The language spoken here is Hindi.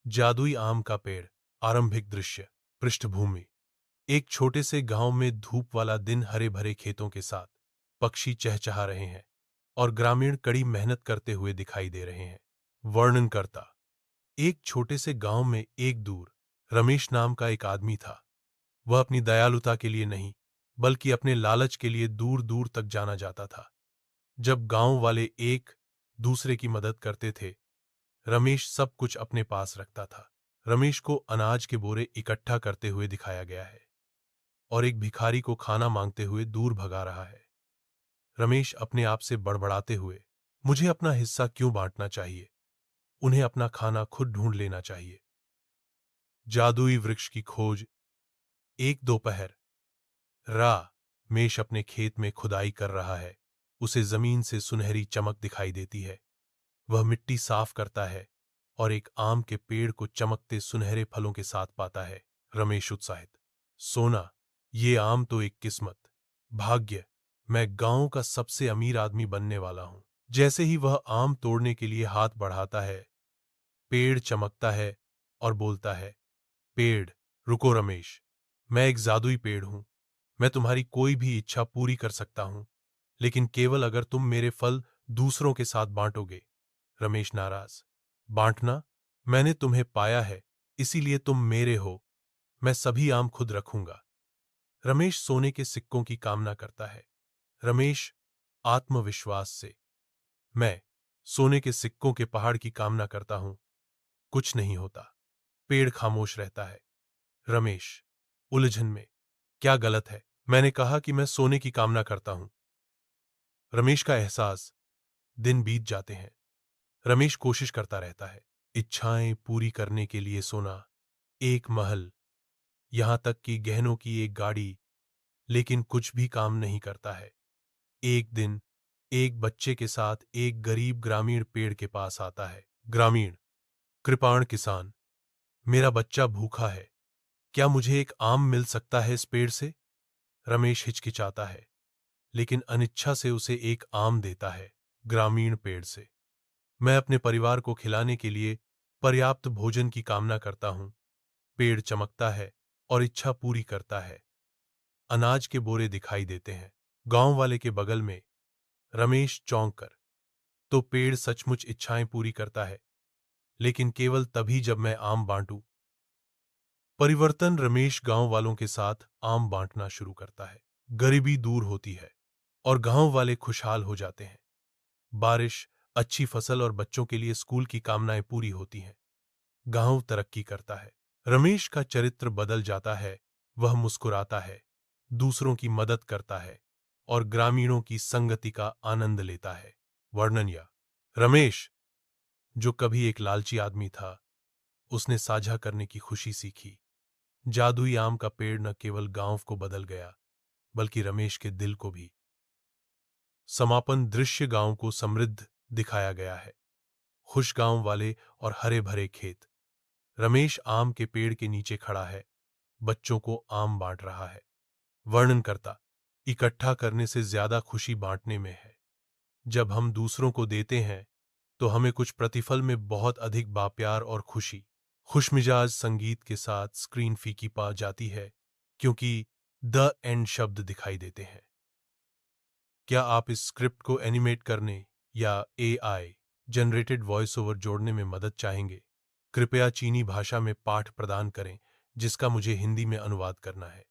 जादुई आम का पेड़। आरंभिक दृश्य। पृष्ठभूमि। एक छोटे से गांव में धूप वाला दिन, हरे भरे खेतों के साथ पक्षी चहचहा रहे हैं और ग्रामीण कड़ी मेहनत करते हुए दिखाई दे रहे हैं। वर्णनकर्ता। एक छोटे से गांव में एक दूर रमेश नाम का एक आदमी था। वह अपनी दयालुता के लिए नहीं, बल्कि अपने लालच के लिए दूर दूर तक जाना जाता था। जब गांव वाले एक दूसरे की मदद करते थे, रमेश सब कुछ अपने पास रखता था। रमेश को अनाज के बोरे इकट्ठा करते हुए दिखाया गया है और एक भिखारी को खाना मांगते हुए दूर भगा रहा है। रमेश अपने आप से बड़बड़ाते हुए, मुझे अपना हिस्सा क्यों बांटना चाहिए? उन्हें अपना खाना खुद ढूंढ लेना चाहिए। जादुई वृक्ष की खोज। एक दोपहर रमेश अपने खेत में खुदाई कर रहा है। उसे जमीन से सुनहरी चमक दिखाई देती है। वह मिट्टी साफ करता है और एक आम के पेड़ को चमकते सुनहरे फलों के साथ पाता है। रमेश उत्साहित, सोना, ये आम तो एक किस्मत, भाग्य, मैं गांव का सबसे अमीर आदमी बनने वाला हूं। जैसे ही वह आम तोड़ने के लिए हाथ बढ़ाता है, पेड़ चमकता है और बोलता है, पेड़, रुको रमेश, मैं एक जादुई पेड़ हूं। मैं तुम्हारी कोई भी इच्छा पूरी कर सकता हूं, लेकिन केवल अगर तुम मेरे फल दूसरों के साथ बांटोगे। रमेश नाराज, बांटना? मैंने तुम्हें पाया है, इसीलिए तुम मेरे हो। मैं सभी आम खुद रखूंगा। रमेश सोने के सिक्कों की कामना करता है। रमेश आत्मविश्वास से, मैं सोने के सिक्कों के पहाड़ की कामना करता हूं। कुछ नहीं होता। पेड़ खामोश रहता है। रमेश उलझन में, क्या गलत है? मैंने कहा कि मैं सोने की कामना करता हूं। रमेश का एहसास। दिन बीत जाते हैं। रमेश कोशिश करता रहता है, इच्छाएं पूरी करने के लिए सोना, एक महल, यहां तक कि गहनों की एक गाड़ी, लेकिन कुछ भी काम नहीं करता है। एक दिन एक बच्चे के साथ एक गरीब ग्रामीण पेड़ के पास आता है। ग्रामीण, कृपाण किसान, मेरा बच्चा भूखा है, क्या मुझे एक आम मिल सकता है इस पेड़ से? रमेश हिचकिचाता है, लेकिन अनिच्छा से उसे एक आम देता है। ग्रामीण पेड़ से, मैं अपने परिवार को खिलाने के लिए पर्याप्त भोजन की कामना करता हूं। पेड़ चमकता है और इच्छा पूरी करता है। अनाज के बोरे दिखाई देते हैं। गांव वाले के बगल में। रमेश चौंक कर, तो पेड़ सचमुच इच्छाएं पूरी करता है, लेकिन केवल तभी जब मैं आम बांटूं। परिवर्तन। रमेश गांव वालों के साथ आम बांटना शुरू करता है। गरीबी दूर होती है और गांव वाले खुशहाल हो जाते हैं। बारिश, अच्छी फसल और बच्चों के लिए स्कूल की कामनाएं पूरी होती हैं। गांव तरक्की करता है। रमेश का चरित्र बदल जाता है। वह मुस्कुराता है, दूसरों की मदद करता है और ग्रामीणों की संगति का आनंद लेता है। वर्णन या रमेश, जो कभी एक लालची आदमी था, उसने साझा करने की खुशी सीखी। जादुई आम का पेड़ न केवल गांव को बदल गया, बल्कि रमेश के दिल को भी। समापन दृश्य। गांव को समृद्ध दिखाया गया है। खुश गांव वाले और हरे भरे खेत। रमेश आम के पेड़ के नीचे खड़ा है, बच्चों को आम बांट रहा है। वर्णन करता, इकट्ठा करने से ज्यादा खुशी बांटने में है। जब हम दूसरों को देते हैं, तो हमें कुछ प्रतिफल में बहुत अधिक प्यार और खुशी। खुशमिजाज संगीत के साथ स्क्रीन फीकी पा जाती है, क्योंकि द एंड शब्द दिखाई देते हैं। क्या आप इस स्क्रिप्ट को एनिमेट करने या एआई जनरेटेड वॉइस ओवर जोड़ने में मदद चाहेंगे? कृपया चीनी भाषा में पाठ प्रदान करें, जिसका मुझे हिंदी में अनुवाद करना है।